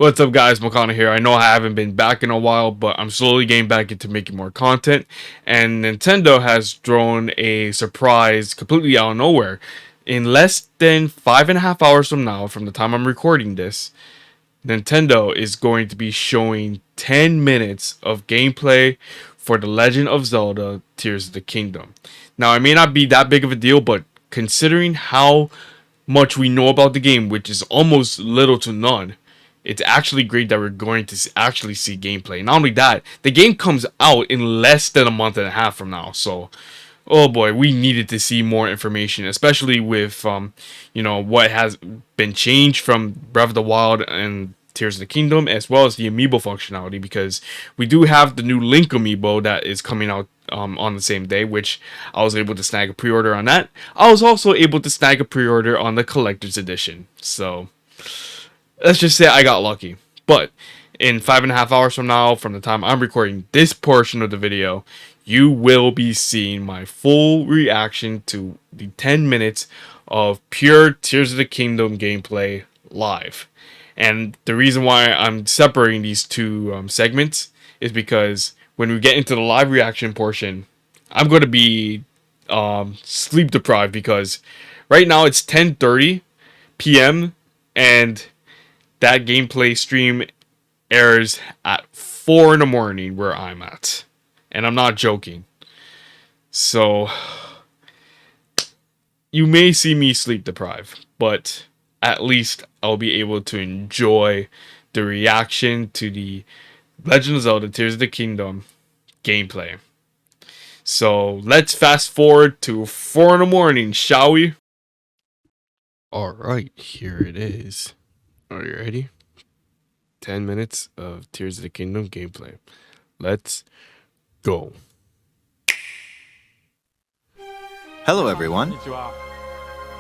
What's up, guys? Makana here. I know I haven't been back in a while, but I'm slowly getting back into making more content. And Nintendo has thrown a surprise completely out of nowhere. In less than 5.5 hours from now, from the time I'm recording this, Nintendo is going to be showing 10 minutes of gameplay for The Legend of Zelda Tears of the Kingdom. Now, it may not be that big of a deal, but considering how much we know about the game, which is almost little to none, it's actually great that we're going to actually see gameplay. Not only that, the game comes out in less than a month and a half from now. So, oh boy, we needed to see more information, especially with what has been changed from Breath of the Wild and Tears of the Kingdom, as well as the amiibo functionality, because we do have the new Link amiibo that is coming out on the same day, which I was able to snag a pre-order on that. I was also able to snag a pre-order on the collector's edition. So let's just say I got lucky. But in 5.5 hours from now, from the time I'm recording this portion of the video, you will be seeing my full reaction to the 10 minutes of pure Tears of the Kingdom gameplay live. And the reason why I'm separating these two segments is because when we get into the live reaction portion, I'm going to be sleep deprived, because right now it's 10:30 p.m. and that gameplay stream airs at 4 in the morning where I'm at. And I'm not joking. So you may see me sleep deprived, but at least I'll be able to enjoy the reaction to the Legend of Zelda Tears of the Kingdom gameplay. So let's fast forward to 4 in the morning, shall we? Alright, here it is. Are you ready? 10 minutes of Tears of the Kingdom gameplay. Let's go. Hello everyone,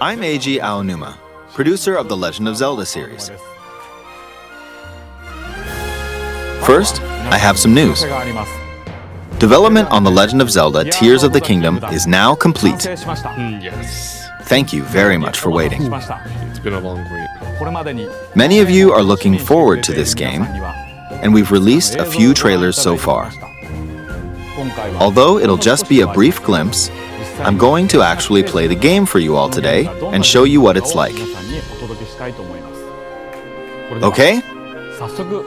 I'm Eiji Aonuma, producer of the Legend of Zelda series. First, I have some news. Development on The Legend of Zelda Tears of the Kingdom is now complete. Yes. Thank you very much for waiting. It's been a long wait. Many of you are looking forward to this game, and we've released a few trailers so far. Although it'll just be a brief glimpse, I'm going to actually play the game for you all today and show you what it's like. Okay?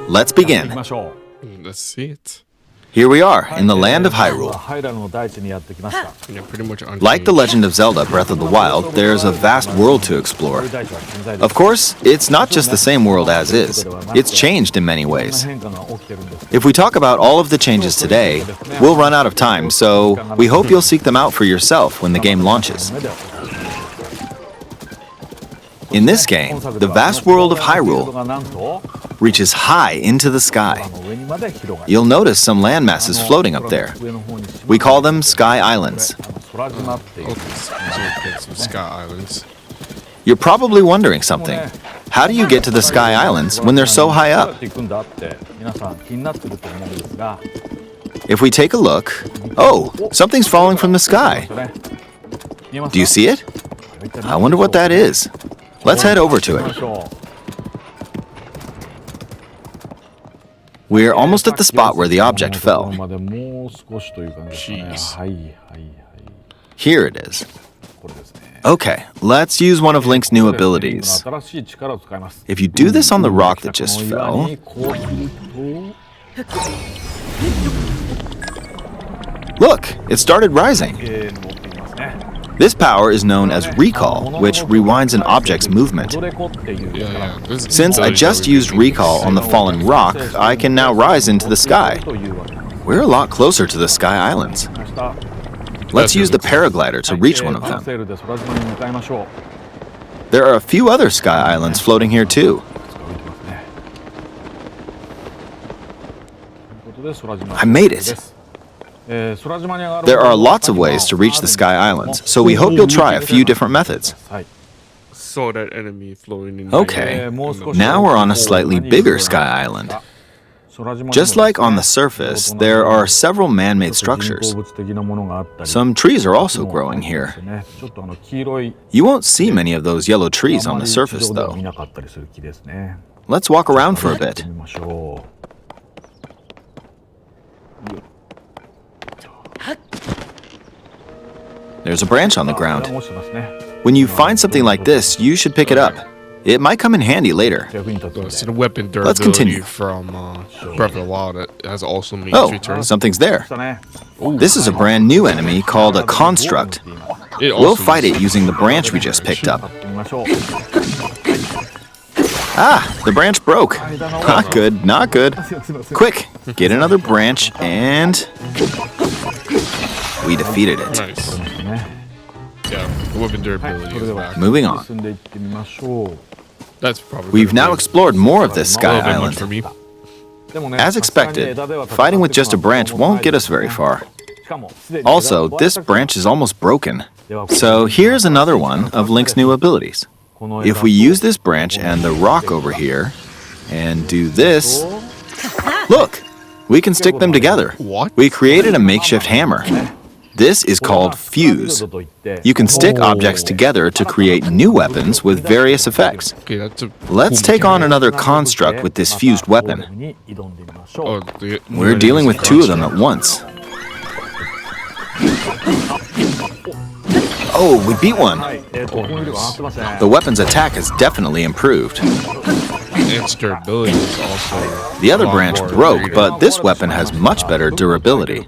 Let's begin. Let's see it. Here we are in the land of Hyrule. Yeah, pretty much Like The Legend of Zelda Breath of the Wild, there's a vast world to explore. Of course, it's not just the same world as is. It's changed in many ways. If we talk about all of the changes today, we'll run out of time, so we hope you'll seek them out for yourself when the game launches. In this game, the vast world of Hyrule reaches high into the sky. You'll notice some land masses floating up there. We call them Sky Islands. Some Sky Islands. You're probably wondering something. How do you get to the Sky Islands when they're so high up? If we take a look, oh, something's falling from the sky. Do you see it? I wonder what that is. Let's head over to it. We're almost at the spot where the object fell. Jeez. Here it is. Okay, let's use one of Link's new abilities. If you do this on the rock that just fell... Look, it started rising. This power is known as recall, which rewinds an object's movement. Since I just used recall on the fallen rock, I can now rise into the sky. We're a lot closer to the Sky Islands. Let's use the paraglider to reach one of them. There are a few other Sky Islands floating here too. I made it. There are lots of ways to reach the Sky Islands, so we hope you'll try a few different methods. Saw that enemy flowing in. Okay, now we're on a slightly bigger Sky Island. Just like on the surface, there are several man-made structures. Some trees are also growing here. You won't see many of those yellow trees on the surface, though. Let's walk around for a bit. There's a branch on the ground. When you find something like this, you should pick it up. It might come in handy later. See the weapon durability Let's continue. from Breath of the Wild that has also made its return. Something's there. This is a brand new enemy called a construct. It We'll also fight it using the branch we just picked up. Ah, the branch broke. Not good, not good. Quick, get another branch and... we defeated it. Nice. Yeah, the weapon durability is back. Moving on. That's probably We've now explored more of this a sky little bit much island. for me. As expected, fighting with just a branch won't get us very far. Also, this branch is almost broken. So here's another one of Link's new abilities. If we use this branch and the rock over here, and do this, look, we can stick them together. What? We created a makeshift hammer. This is called fuse. You can stick objects together to create new weapons with various effects. Okay, that's a Let's cool take on mechanic. another construct with this fused weapon. Oh, We're dealing with two of them at once. Oh, we beat one. The weapon's attack has definitely improved. Its durability is also. The other branch broke, but this weapon has much better durability.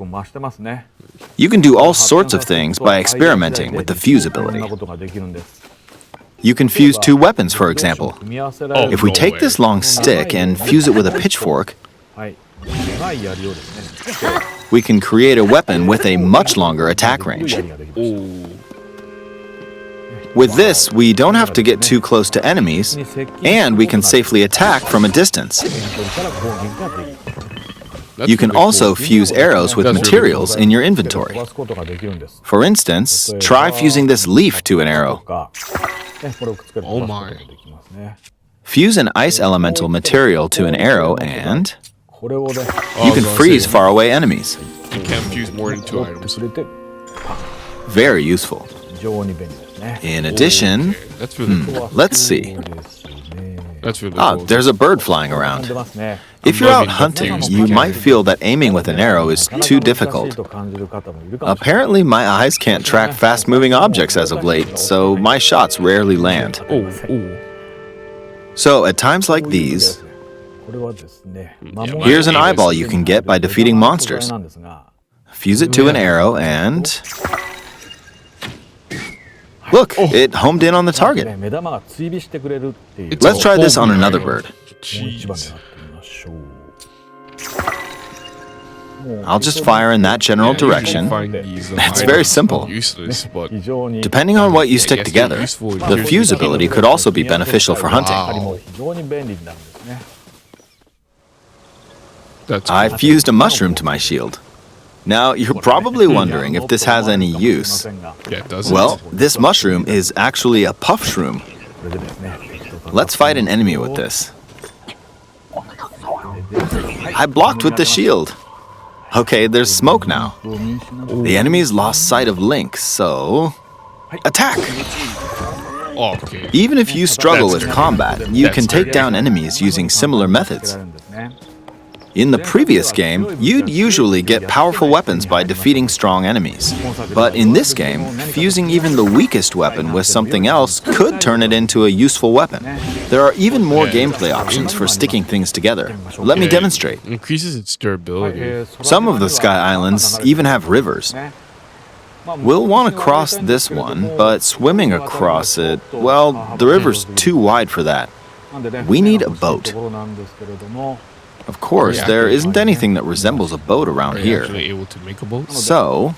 You can do all sorts of things by experimenting with the fuse ability. You can fuse two weapons, for example. If we take this long stick and fuse it with a pitchfork, we can create a weapon with a much longer attack range. With this, we don't have to get too close to enemies, and we can safely attack from a distance. You can also fuse arrows with materials in your inventory. For instance, try fusing this leaf to an arrow. Oh my. Fuse an ice elemental material to an arrow and you can I freeze say, faraway enemies. You can't fuse more than 2 items. Very useful. In addition, That's really cool. let's see. That's really Ah, cool. there's a bird flying around. If you're out hunting, you might feel that aiming with an arrow is too difficult. Apparently, my eyes can't track fast-moving objects as of late, so my shots rarely land. Oh. So, at times like these, my here's an aim is- eyeball you can get by defeating monsters. Fuse it to an arrow and... look, it homed in on the target. Let's try this on another bird. Jeez. I'll just fire in that general Yeah, you can direction. find these, It's very simple. Useless, but Depending on what you stick Yes, they're together, useful. the fuse ability could also be beneficial for hunting. Wow. That's I cool. fused a mushroom to my shield. Now, you're probably wondering if this has any use. Yeah, it doesn't. Well, this mushroom is actually a puff shroom. Let's fight an enemy with this. I blocked with the shield. Okay, there's smoke now. The enemy's lost sight of Link, so... attack! Oh, okay. Even if you struggle That's with very- combat, you can that's take very down enemies using similar methods. In the previous game, you'd usually get powerful weapons by defeating strong enemies. But in this game, fusing even the weakest weapon with something else could turn it into a useful weapon. There are even more gameplay options for sticking things together. Let me Okay. demonstrate. Increases its durability. Some of the Sky Islands even have rivers. We'll want to cross this one, but swimming across it, well, the river's too wide for that. We need a boat. Of course, there isn't anything that resembles a boat around Are you here. actually able to make a boat? So,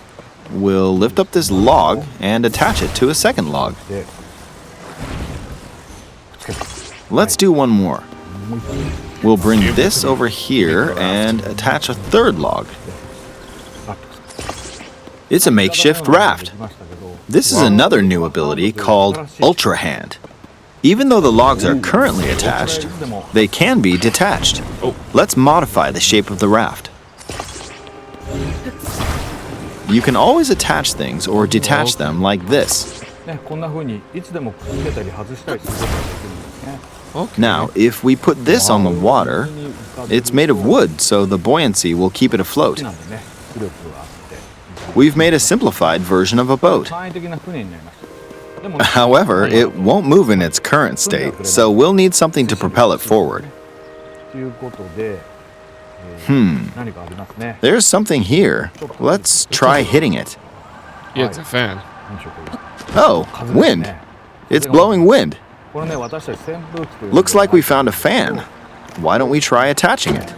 we'll lift up this log and attach it to a second log. Let's do one more. We'll bring this over here and attach a third log. It's a makeshift raft. This is another new ability called Ultra Hand. Even though the logs are currently attached, they can be detached. Let's modify the shape of the raft. You can always attach things or detach them like this. Okay. Now, if we put this on the water, it's made of wood, so the buoyancy will keep it afloat. We've made a simplified version of a boat. However, it won't move in its current state, so we'll need something to propel it forward. There's something here. Let's try hitting it. Yeah, it's a fan. Oh, wind. It's blowing wind. Looks like we found a fan. Why don't we try attaching it?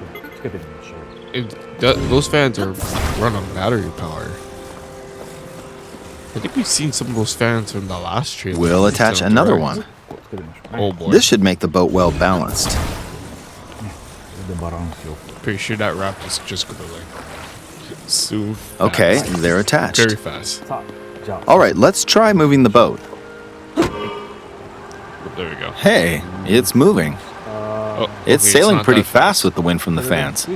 Those fans are run on battery power. I think we've seen some of those fans from the last trailer. We'll attach another one. Oh boy. This should make the boat well balanced. Pretty sure that raft is just gonna like soon. Okay, they're attached. Very fast. All right, let's try moving the boat. There we go. Hey, it's moving. Oh, It's okay, sailing not pretty that fast with the wind from the fans.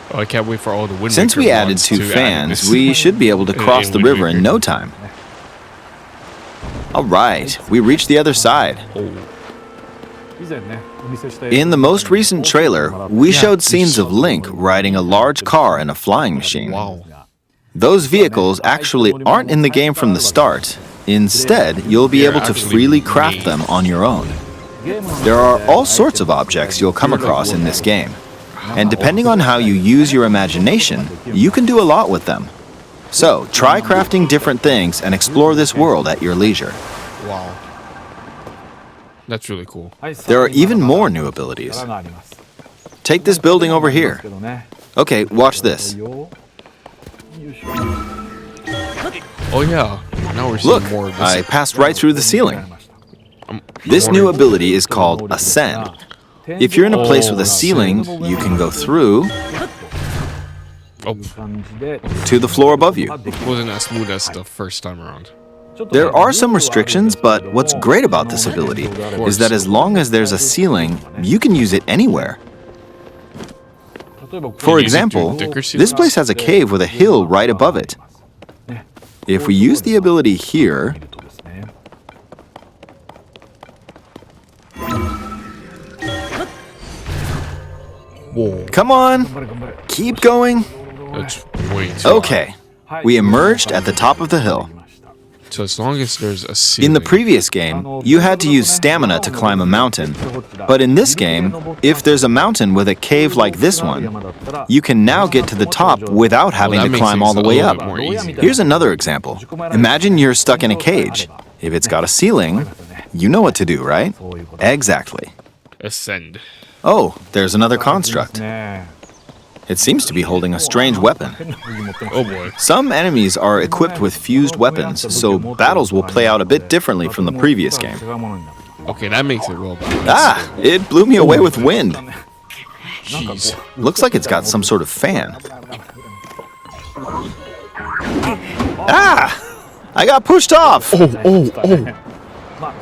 Oh, I can't wait for all the wind. Since we added two fans, we should be able to cross the river in no time. All right, we reached the other side. In the most recent trailer, we showed scenes of Link riding a large car and a flying machine. Wow. Those vehicles actually aren't in the game from the start. Instead, you'll be able to freely craft them on your own. There are all sorts of objects you'll come across in this game. And depending on how you use your imagination, you can do a lot with them. So, try crafting different things and explore this world at your leisure. Wow. That's really cool. There are even more new abilities. Take this building over here. Okay, watch this. Oh yeah. Now we're seeing Look, more of this. I passed right through the ceiling. I'm This new wondering- ability is called Ascend. If you're in a place with a ceiling, you can go through Oh, to the floor above you. it wasn't as smooth as the first time around. There are some restrictions, but what's great about this ability is that as long as there's a ceiling, you can use it anywhere. For example, this place has a cave with a hill right above it. If we use the ability here, Whoa. come on, keep going. That's way too Okay, we emerged at the top of the hill. So as long as there's a ceiling. In the previous game, you had to use stamina to climb a mountain. But in this game, if there's a mountain with a cave like this one, you can now get to the top without having to climb all the way up. More easy. Here's another example. Imagine you're stuck in a cage. If it's got a ceiling, you know what to do, right? Exactly. Ascend. Oh, there's another construct. It seems to be holding a strange weapon. Oh boy. Some enemies are equipped with fused weapons, so battles will play out a bit differently from the previous game. Okay, that makes it well balanced. Ah, it blew me away with wind. Jeez. Looks like it's got some sort of fan. Ah! I got pushed off!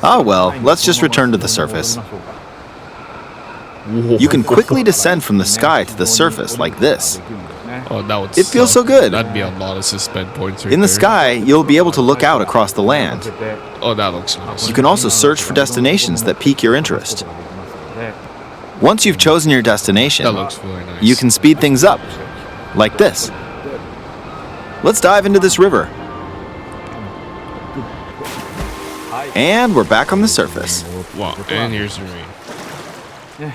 Oh well, let's just return to the surface. You can quickly descend from the sky to the surface like this. Oh, that would It feels suck. so good. That'd be a lot of suspend points right In the there. sky, you'll be able to look out across the land. Oh, that looks nice. You can also search for destinations that pique your interest. Once you've chosen your destination, That looks really nice. you can speed things up, like this. Let's dive into this river. And we're back on the surface. Wow, and here's the rain.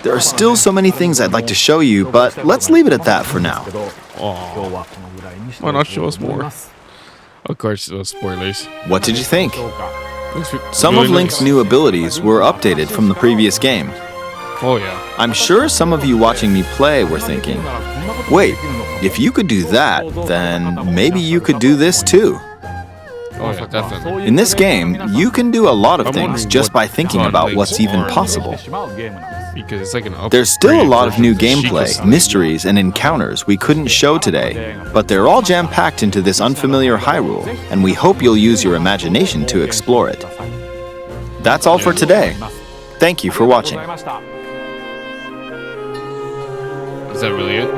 There are still so many things I'd like to show you, but let's leave it at that for now. Oh, why not show us more? Of course, those spoilers. What did you think? Looks Some really of Link's nice. new abilities were updated from the previous game. Oh yeah. I'm sure some of you watching me play were thinking, wait, if you could do that, then maybe you could do this too. Oh yeah, definitely. In this game, you can do a lot of things just by thinking about what's even possible. Because it's like an upgrade. There's still a lot of new version the gameplay, Sheikah mysteries, and encounters we couldn't show today, but they're all jam-packed into this unfamiliar Hyrule, and we hope you'll use your imagination to explore it. That's all for today. Thank you for watching. Is that really it?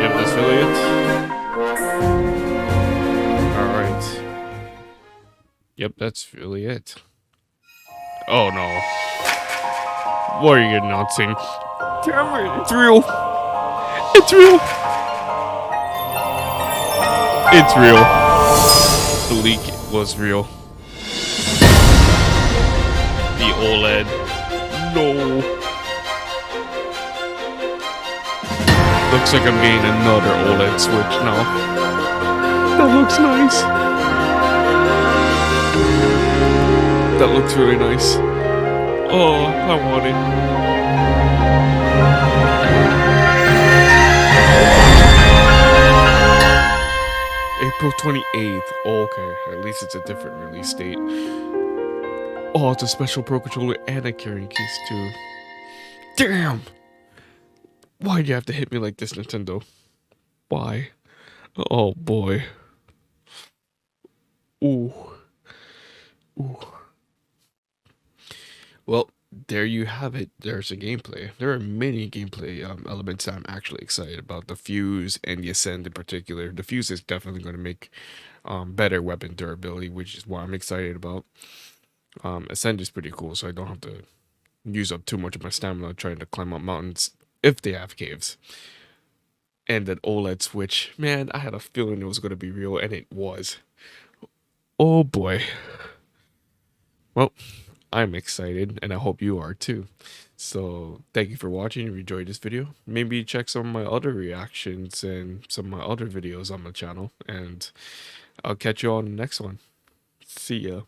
Yep, that's really it. Yep, that's really it. Oh no. What are you announcing? Damn it, it's real. It's real. It's real. The leak was real. The OLED. No. Looks like I'm getting another OLED Switch now. That looks nice. That looks really nice. Oh, I want it. April 28th. Oh, okay. At least it's a different release date. Oh, it's a special Pro Controller and a carrying case, too. Damn! Why'd you have to hit me like this, Nintendo? Why? Oh, boy. Ooh. Ooh. Well, there you have it. There's a gameplay. There are many gameplay elements that I'm actually excited about. The Fuse and the Ascend in particular. The Fuse is definitely going to make better weapon durability, which is what I'm excited about. Ascend is pretty cool, so I don't have to use up too much of my stamina trying to climb up mountains if they have caves. And that OLED Switch, man, I had a feeling it was going to be real, and it was. Oh boy. Well, I'm excited, and I hope you are too. So thank you for watching. If you enjoyed this video, maybe check some of my other reactions and some of my other videos on my channel, and I'll catch you on the next one. See ya.